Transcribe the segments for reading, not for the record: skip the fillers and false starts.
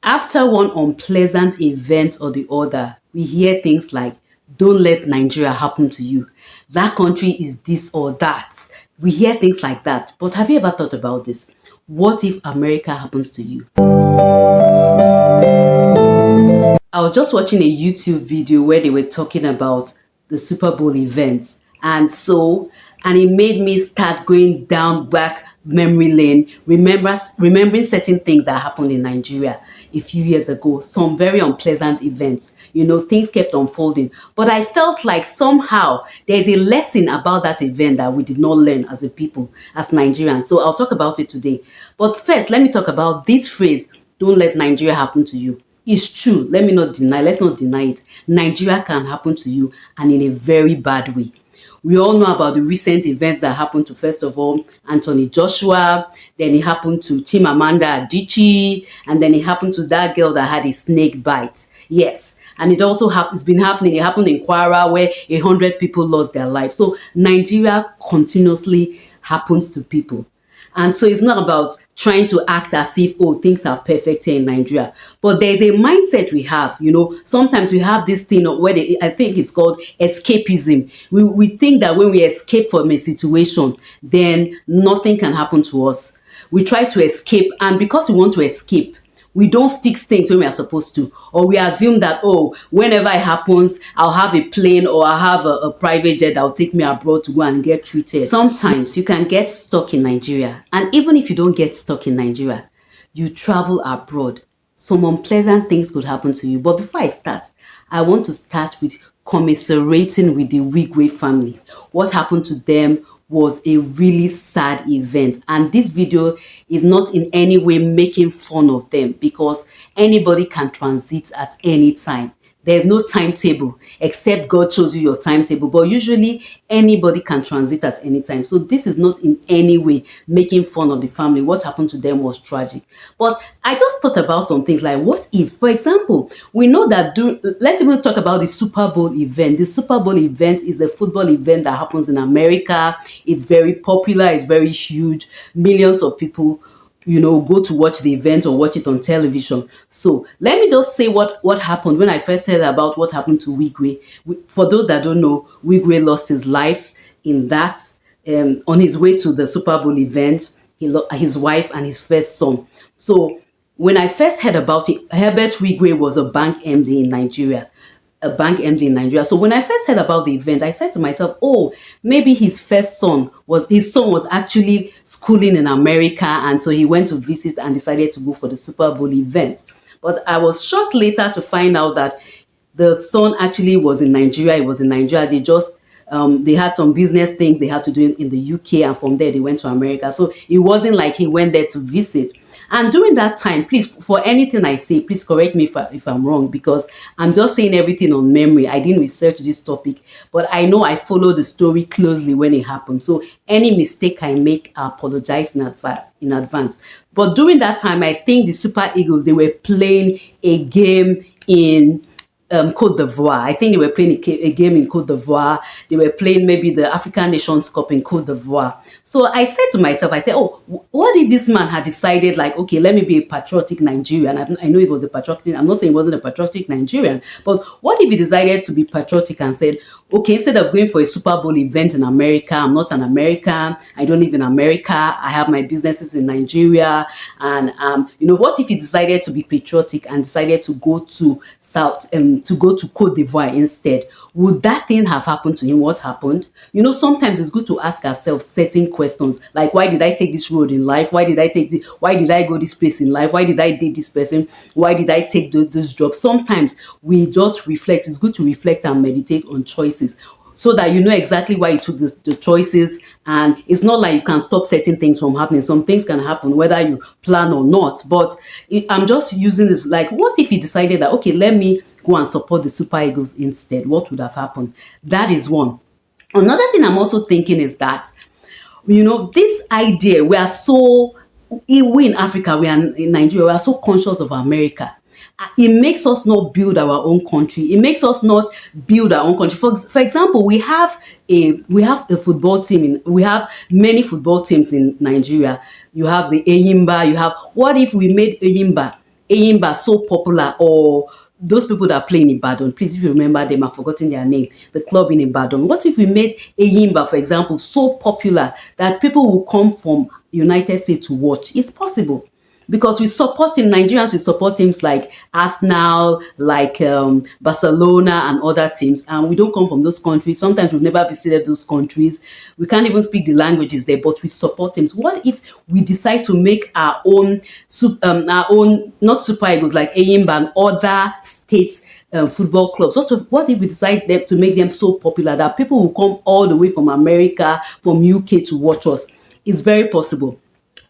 After one unpleasant event or the other, we hear things like, don't let Nigeria happen to you. That country is this or that. We hear things like that. But have you ever thought about this? What if America happens to you? I was just watching a YouTube video where they were talking about the Super Bowl event. And it made me start going down back memory lane, remembering certain things that happened in Nigeria a few years ago, some very unpleasant events. Things kept unfolding. But I felt like somehow there's a lesson about that event that we did not learn as a people, as Nigerians. So I'll talk about it today. But first, let me talk about this phrase, don't let Nigeria happen to you. It's true. Let's not deny it. Nigeria can happen to you, and in a very bad way. We all know about the recent events that happened to, first of all, Anthony Joshua, then it happened to Chimamanda Adichie, and then it happened to that girl that had a snake bite. Yes. And it's been happening. It happened in Kwara where 100 people lost their lives. So Nigeria continuously happens to people. And so it's not about trying to act as if, oh, things are perfect here in Nigeria. But there's a mindset we have, sometimes we have this thing where I think it's called escapism. We think that when we escape from a situation, then nothing can happen to us. We try to escape, and because we want to escape, we don't fix things when we are supposed to, or we assume that, oh, whenever it happens, I'll have a plane or I'll have a private jet that will take me abroad to go and get treated. Sometimes you can get stuck in Nigeria, and even if you don't get stuck in Nigeria, you travel abroad, some unpleasant things could happen to you. But before I start, I want to start with commiserating with the Wigwe family. What happened to them was a really sad event, and this video is not in any way making fun of them, because anybody can transit at any time. There's no timetable except God shows you your timetable, but usually anybody can transit at any time. So this is not in any way making fun of the family. What happened to them was tragic. But I just thought about some things like, what if, for example, we know that let's even talk about the Super Bowl event. The Super Bowl event is a football event that happens in America. It's very popular, it's very huge. Millions of people go to watch the event or watch it on television. So let me just say what happened when I first heard about what happened to Wigwe. For those that don't know, Wigwe lost his life in that, on his way to the Super Bowl event, his wife and his first son. So when I first heard about it, Herbert Wigwe was a bank MD in Nigeria. So when I first heard about the event, I said to myself, oh, maybe his son was actually schooling in America, and so he went to visit and decided to go for the Super Bowl event. But I was shocked later to find out that the son actually was in Nigeria. He was in Nigeria. They had some business things they had to do in the UK, and from there they went to America. So it wasn't like he went there to visit. And during that time, please, for anything I say, please correct me if I'm wrong, because I'm just saying everything on memory. I didn't research this topic, but I know I followed the story closely when it happened. So any mistake I make, I apologize in advance. But during that time, I think the Super Eagles, they were playing a game in Cote d'Ivoire. I think they were playing a game in Cote d'Ivoire. They were playing maybe the African Nations Cup in Cote d'Ivoire. So I said to myself, oh, what if this man had decided, like, okay, let me be a patriotic Nigerian? I know it was a patriotic, I'm not saying it wasn't a patriotic Nigerian, but what if he decided to be patriotic and said, okay, instead of going for a Super Bowl event in America, I'm not an American, I don't live in America, I have my businesses in Nigeria, and what if he decided to be patriotic and decided to go to Cote d'Ivoire instead? Would that thing have happened to him? What happened? Sometimes it's good to ask ourselves certain questions, like, why did I take this road in life? Why did I go this place in life? Why did I date this person? Why did I take this job? Sometimes we just reflect. It's good to reflect and meditate on choices, so that you know exactly why you took the choices. And it's not like you can stop certain things from happening. Some things can happen whether you plan or not. But I'm just using this, like, what if he decided that, okay, let me go and support the Super Eagles instead? What would have happened? That is one. Another thing I'm also thinking is that, this idea, we in Africa, we are in Nigeria, we are so conscious of America. It makes us not build our own country. It makes us not build our own country. For example, we have a football team. We have many football teams in Nigeria. You have the Eyimba. What if we made Eyimba Eyimba so popular, or those people that play in Ibadan, please, if you remember them, I've forgotten their name, the club in Ibadan. What if we made Eyimba, for example, so popular that people will come from United States to watch? It's possible because we support him. Nigerians, we support teams like Arsenal, like Barcelona, and other teams, and we don't come from those countries. Sometimes we've never visited those countries. We can't even speak the languages there, but we support teams. What if we decide to make our own not super eagles like Eyimba and other states? Football clubs. What if we decide to make them so popular that people will come all the way from America, from UK to watch us? It's very possible.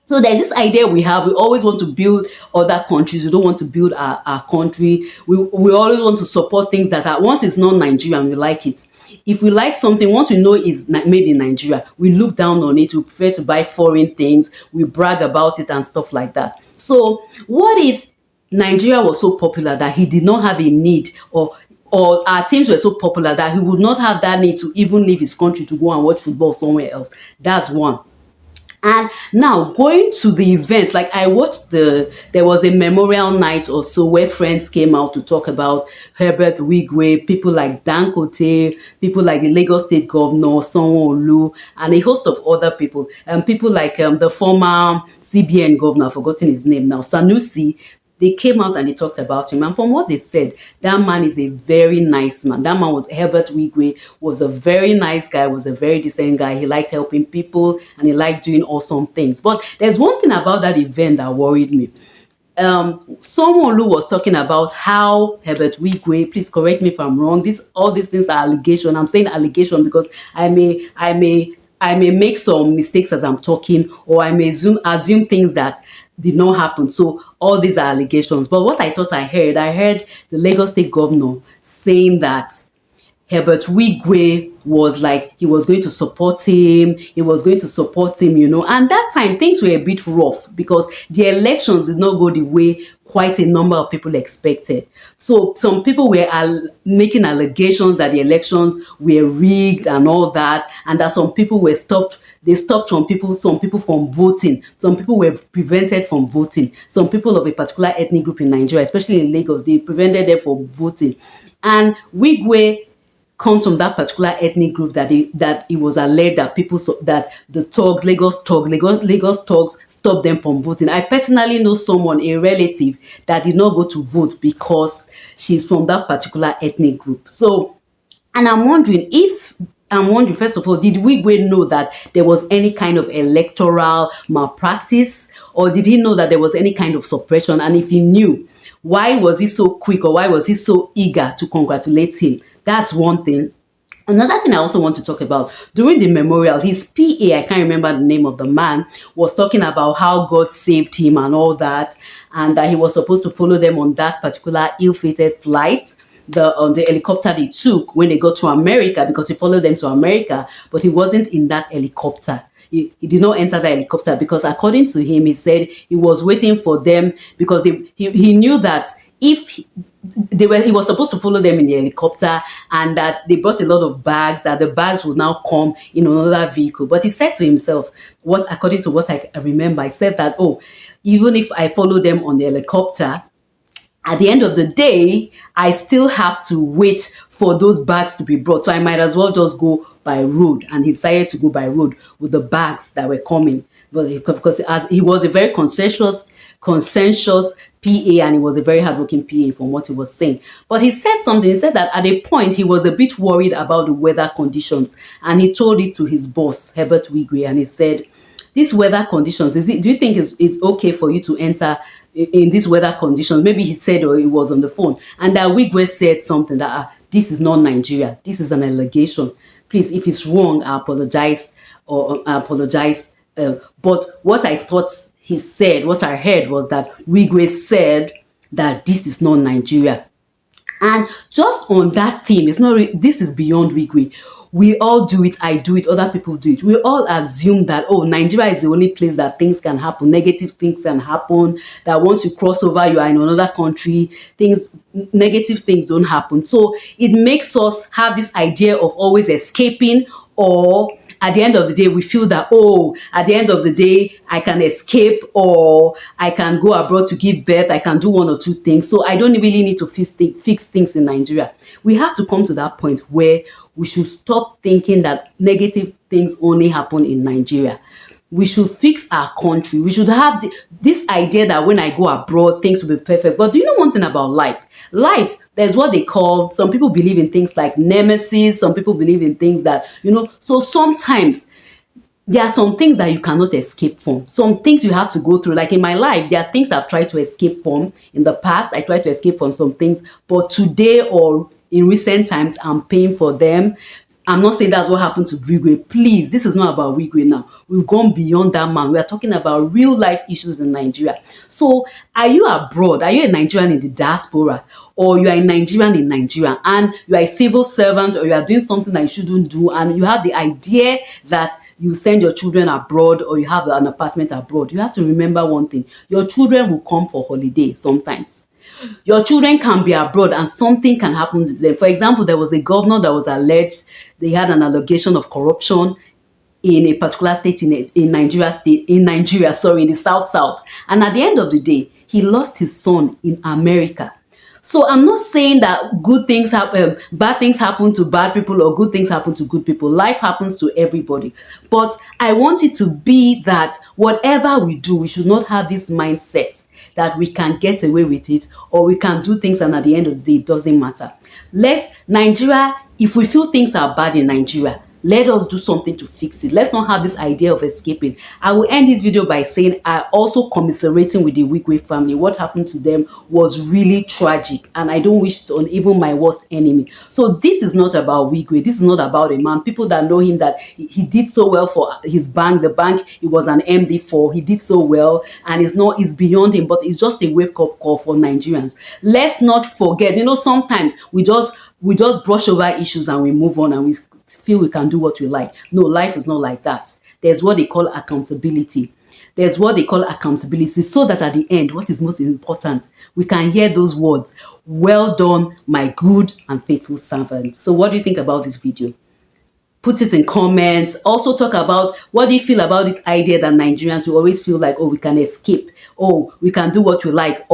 So there's this idea we have. We always want to build other countries. We don't want to build our country. We always want to support things that are, once it's not Nigerian, we like it. If we like something, once we know it's made in Nigeria, we look down on it. We prefer to buy foreign things. We brag about it and stuff like that. So what if Nigeria was so popular that he did not have a need, or our teams were so popular that he would not have that need to even leave his country to go and watch football somewhere else? That's one. And now going to the events, like I watched there was a memorial night or so where friends came out to talk about Herbert Wigwe, people like Dankote, people like the Lagos State Governor, Sanwo-Olu, and a host of other people. And people like the former CBN governor, I've forgotten his name now, Sanusi. They came out and they talked about him. And from what they said, that man is a very nice man. That man was Herbert Wigwe, was a very nice guy, was a very decent guy. He liked helping people and he liked doing awesome things. But there's one thing about that event that worried me. Someone who was talking about how Herbert Wigwe, please correct me if I'm wrong. All these things are allegation. I'm saying allegation because I may make some mistakes as I'm talking, or I may assume things that did not happen. So all these are allegations. But what I heard the Lagos State Governor saying that Herbert Wigwe was like, he was going to support him, and that time things were a bit rough because the elections did not go the way quite a number of people expected. So some people were making allegations that the elections were rigged and all that, and that some people were stopped. They stopped some people from voting. Some people were prevented from voting. Some people of a particular ethnic group in Nigeria, especially in Lagos, they prevented them from voting. And Wigwe comes from that particular ethnic group that it was alleged that that the thugs, Lagos thugs stopped them from voting. I personally know someone, a relative, that did not go to vote because she's from that particular ethnic group. So, and I'm wondering, first of all, did Wigwe know that there was any kind of electoral malpractice, or did he know that there was any kind of suppression? And if he knew, why was he so quick, or why was he so eager to congratulate him? That's one thing. Another thing I also want to talk about, during the memorial, his PA, I can't remember the name of the man, was talking about how God saved him and all that, and that he was supposed to follow them on that particular ill-fated flight, on the helicopter they took when they got to America, because he followed them to America, but he wasn't in that helicopter. He did not enter the helicopter because, according to him, he said he was waiting for them because he knew that if he was supposed to follow them in the helicopter, and that they brought a lot of bags, that the bags would now come in another vehicle. But he said to himself, according to what I remember, he said that, even if I follow them on the helicopter, at the end of the day, I still have to wait for those bags to be brought. So I might as well just go by road. And he decided to go by road with the bags that were coming. But because as he was a very conscientious PA, and he was a very hardworking PA from what he was saying. But he said something. He said that at a point he was a bit worried about the weather conditions, and he told it to his boss, Herbert Wigwe, and he said, these weather conditions, do you think it's okay for you to enter in these weather conditions? Maybe he said, or he was on the phone, and that Wigwe said something that this is not Nigeria. This is an allegation. Please, if it's wrong, I apologize, but what I thought he said, what I heard was that Wigwe said that this is not Nigeria. And just on that theme, this is beyond Wigwe. We all do it. I do it. Other people do it. We all assume that, Nigeria is the only place that things can happen. Negative things can happen. That once you cross over, you are in another country. Negative things don't happen. So it makes us have this idea of always escaping or at the end of the day, we feel that, oh, at the end of the day, I can escape or I can go abroad to give birth. I can do one or two things. So I don't really need to fix things in Nigeria. We have to come to that point where we should stop thinking that negative things only happen in Nigeria. We should fix our country. We should have this idea that when I go abroad, things will be perfect. But do you know one thing about life? Life, there's what they call, some people believe in things like nemesis. Some people believe in things that, so sometimes there are some things that you cannot escape from. Some things you have to go through. Like in my life, there are things I've tried to escape from. In the past, I tried to escape from some things. But today or in recent times, I'm paying for them. I'm not saying that's what happened to Wigwe. Please, this is not about Wigwe now. We've gone beyond that man. We are talking about real life issues in Nigeria. So, are you abroad? Are you a Nigerian in the diaspora? Or you are a Nigerian in Nigeria and you are a civil servant, or you are doing something that you shouldn't do, and you have the idea that you send your children abroad or you have an apartment abroad? You have to remember one thing. Your children will come for holiday sometimes. Your children can be abroad and something can happen to them. For example, there was a governor that was alleged, they had an allegation of corruption in a particular state in Nigeria, sorry, in the South. And at the end of the day, he lost his son in America. So I'm not saying that good things happen, bad things happen to bad people or good things happen to good people. Life happens to everybody. But I want it to be that whatever we do, we should not have this mindset that we can get away with it or we can do things and at the end of the day, it doesn't matter. Nigeria, if we feel things are bad in Nigeria, let us do something to fix it. Let's not have this idea of escaping. I will end this video by saying I also commiserating with the Wigwe family. What happened to them was really tragic, and I don't wish it on even my worst enemy. So this is not about Wigwe. This is not about a man. People that know him, that he did so well for his bank, the bank he was an MD for, he did so well, and it's beyond him, but it's just a wake-up call for Nigerians. Let's not forget, sometimes we just brush over issues and we move on and we feel we can do what we like. No, life is not like that. There's what they call accountability. So that at the end, what is most important, we can hear those words, well done, my good and faithful servant. So what do you think about this video? Put it in comments. Also talk about what do you feel about this idea that Nigerians will always feel like, oh, we can escape, oh, we can do what we like.